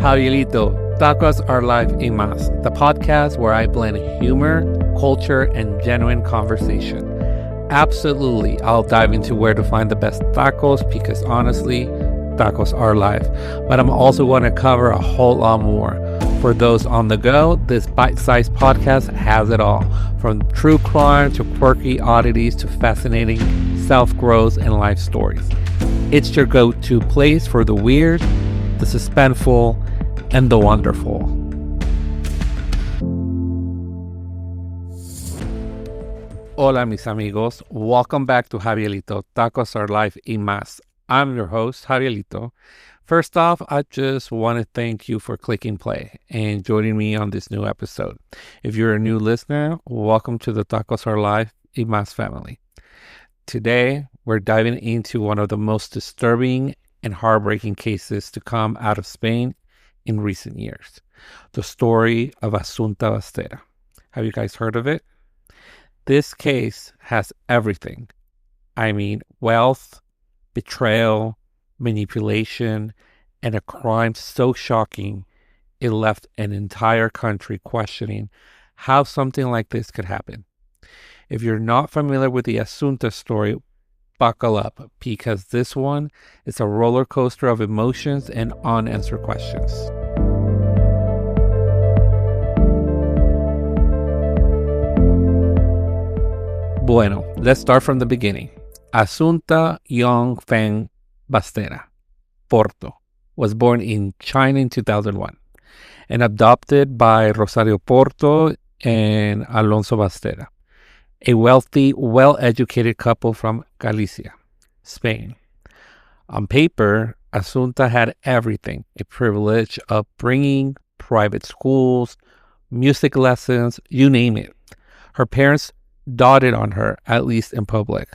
Javierito, Tacos Are Life y Más, the podcast where I blend humor, culture, and genuine conversation. Absolutely, I'll dive into where to find the best tacos because honestly, tacos are life. But I'm also going to cover a whole lot more. For those on the go, this bite-sized podcast has it all. From true crime to quirky oddities to fascinating self-growth and life stories. It's your go-to place for the weird, the suspenseful, and the wonderful. Hola, mis amigos. Welcome back to Javierito, Tacos Are Life y Más. I'm your host, Javierito. First off, I just want to thank you for clicking play and joining me on this new episode. If you're a new listener, welcome to the Tacos Are Life y Más family. Today, we're diving into one of the most disturbing and heartbreaking cases to come out of Spain in recent years. The story of Asunta Basterra. Have you guys heard of it? This case has everything. I mean, wealth, betrayal, manipulation, and a crime so shocking it left an entire country questioning how something like this could happen. If you're not familiar with the Asunta story, buckle up because this one is a roller coaster of emotions and unanswered questions. Bueno, let's start from the beginning. Asunta Yong Fang Basterra, Porto, was born in China in 2001 and adopted by Rosario Porto and Alfonso Basterra, a wealthy, well-educated couple from Galicia, Spain. On paper, Asunta had everything: a privileged upbringing, private schools, music lessons, you name it. Her parents doted on her, at least in public.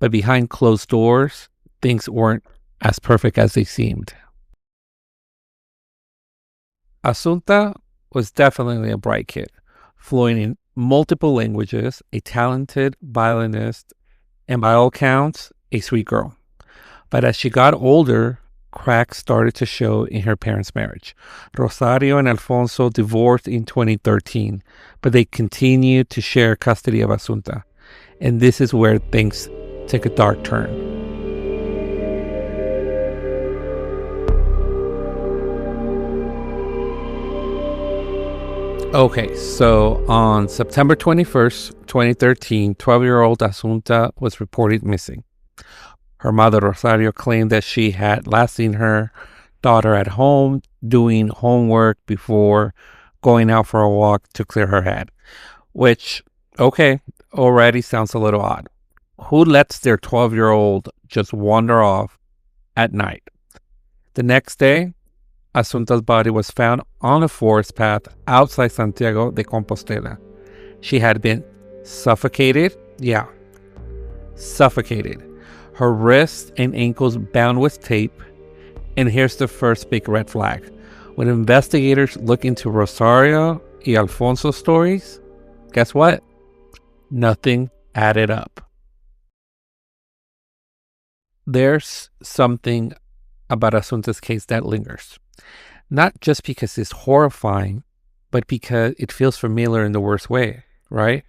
But behind closed doors, things weren't as perfect as they seemed. Asunta was definitely a bright kid, fluent in multiple languages, a talented violinist, and by all accounts, a sweet girl. But as she got older, cracks started to show in her parents' marriage. Rosario and Alfonso divorced in 2013, but they continued to share custody of Asunta. And this is where things take a dark turn. Okay, so on September 21st, 2013, 12-year-old Asunta was reported missing. Her mother, Rosario, claimed that she had last seen her daughter at home doing homework before going out for a walk to clear her head, which, okay, already sounds a little odd. Who lets their 12-year-old just wander off at night? The next day, Asunta's body was found on a forest path outside Santiago de Compostela. She had been suffocated. Yeah, suffocated. Her wrists and ankles bound with tape. And here's the first big red flag. When investigators look into Rosario y Alfonso stories, guess what? Nothing added up. There's something about Asunta's case that lingers. Not just because it's horrifying, but because it feels familiar in the worst way, right?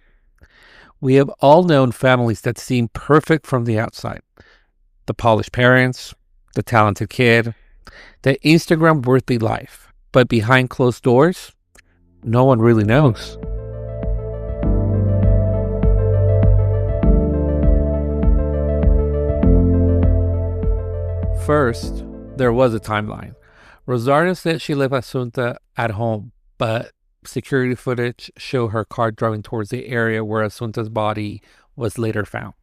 We have all known families that seem perfect from the outside. The polished parents, the talented kid, the Instagram-worthy life. But behind closed doors, no one really knows. First, there was a timeline. Rosario said she left Asunta at home, but security footage showed her car driving towards the area where Asunta's body was later found.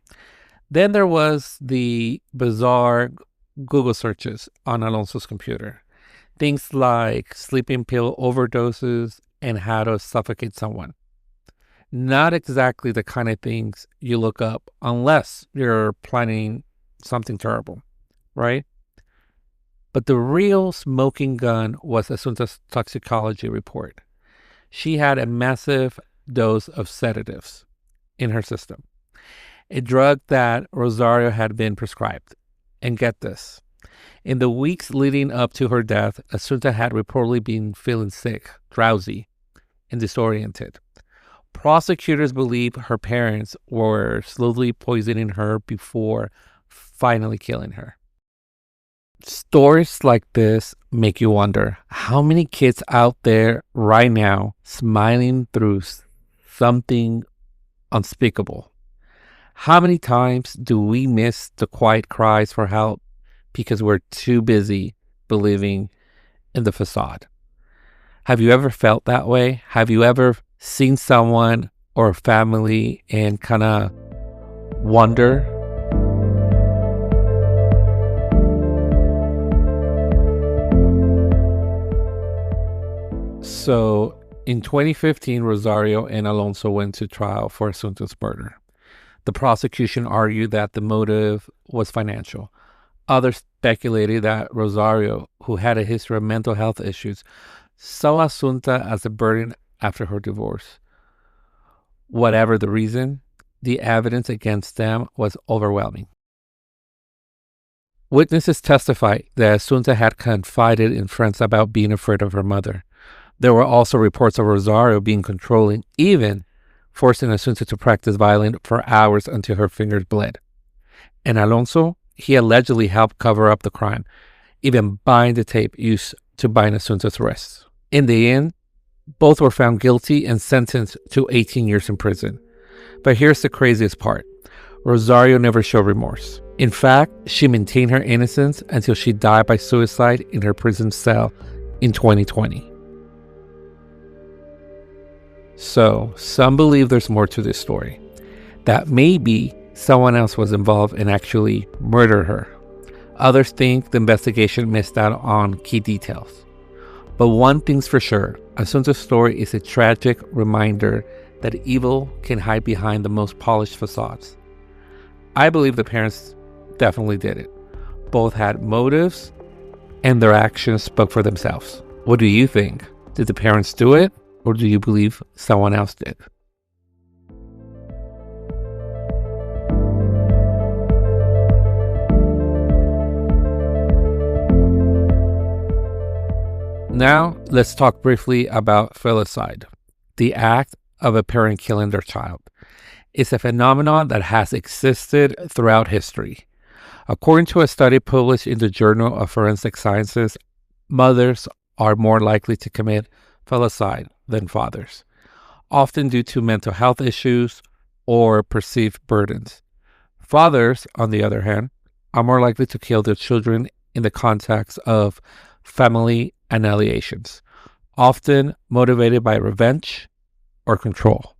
Then there was the bizarre Google searches on Alonso's computer. Things like sleeping pill overdoses and how to suffocate someone. Not exactly the kind of things you look up unless you're planning something terrible, right? But the real smoking gun was Asunta's toxicology report. She had a massive dose of sedatives in her system, a drug that Rosario had been prescribed. And get this, In the weeks leading up to her death, Asunta had reportedly been feeling sick, drowsy, and disoriented. Prosecutors believe her parents were slowly poisoning her before finally killing her. Stories like this make you wonder how many kids out there right now smiling through something unspeakable. How many times do we miss the quiet cries for help because we're too busy believing in the facade? Have you ever felt that way? Have you ever seen someone or a family and kind of wonder? So in 2015, Rosario and Alfonso went to trial for Asunta's murder. The prosecution argued that the motive was financial. Others speculated that Rosario, who had a history of mental health issues, saw Asunta as a burden after her divorce. Whatever the reason, the evidence against them was overwhelming. Witnesses testified that Asunta had confided in friends about being afraid of her mother. There were also reports of Rosario being controlling, even forcing Asunta to practice violence for hours until her fingers bled. And Alfonso, he allegedly helped cover up the crime, even buying the tape used to bind Asunta's wrists. In the end, both were found guilty and sentenced to 18 years in prison. But here's the craziest part. Rosario never showed remorse. In fact, she maintained her innocence until she died by suicide in her prison cell in 2020. So, some believe there's more to this story. That maybe someone else was involved and actually murdered her. Others think the investigation missed out on key details. But one thing's for sure, Asunta's story is a tragic reminder that evil can hide behind the most polished facades. I believe the parents definitely did it. Both had motives, and their actions spoke for themselves. What do you think? Did the parents do it? Or do you believe someone else did? Now, let's talk briefly about filicide, the act of a parent killing their child. It's a phenomenon that has existed throughout history. According to a study published in the Journal of Forensic Sciences, mothers are more likely to commit filicide than fathers, often due to mental health issues or perceived burdens. Fathers, on the other hand, are more likely to kill their children in the context of family annihilations, often motivated by revenge or control.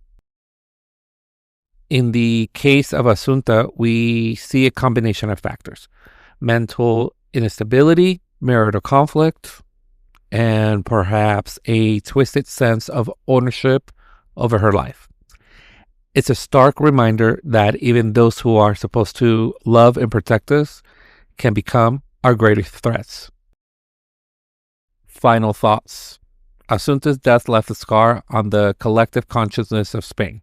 In the case of Asunta, we see a combination of factors: mental instability, marital conflict, and perhaps a twisted sense of ownership over her life. It's a stark reminder that even those who are supposed to love and protect us can become our greatest threats. Final thoughts. Asunta's death left a scar on the collective consciousness of Spain.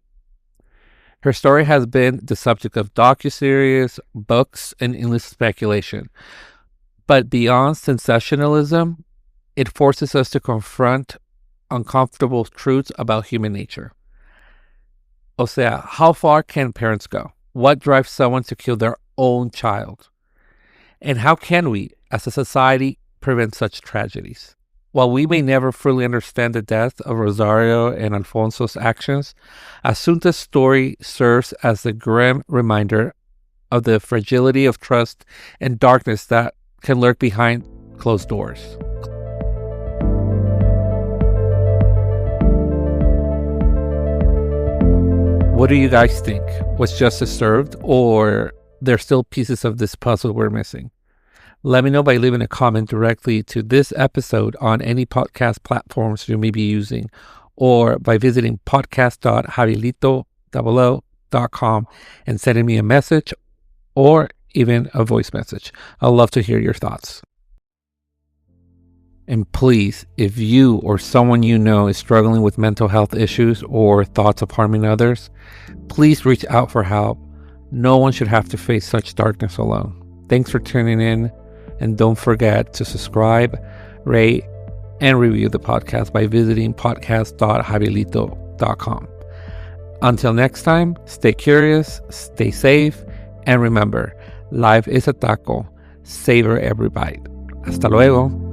Her story has been the subject of docuseries, books, and endless speculation. But beyond sensationalism, it forces us to confront uncomfortable truths about human nature. O sea, how far can parents go? What drives someone to kill their own child? And how can we, as a society, prevent such tragedies? While we may never fully understand the death of Rosario and Alfonso's actions, Asunta's story serves as a grim reminder of the fragility of trust and darkness that can lurk behind closed doors. What do you guys think? Was justice served, or there's still pieces of this puzzle we're missing? Let me know by leaving a comment directly to this episode on any podcast platforms you may be using, or by visiting podcast.javielito.com and sending me a message or even a voice message. I'd love to hear your thoughts. And please, if you or someone you know is struggling with mental health issues or thoughts of harming others, please reach out for help. No one should have to face such darkness alone. Thanks for tuning in. And don't forget to subscribe, rate, and review the podcast by visiting podcast.javielito.com. Until next time, stay curious, stay safe, and remember, life is a taco. Savor every bite. Hasta luego.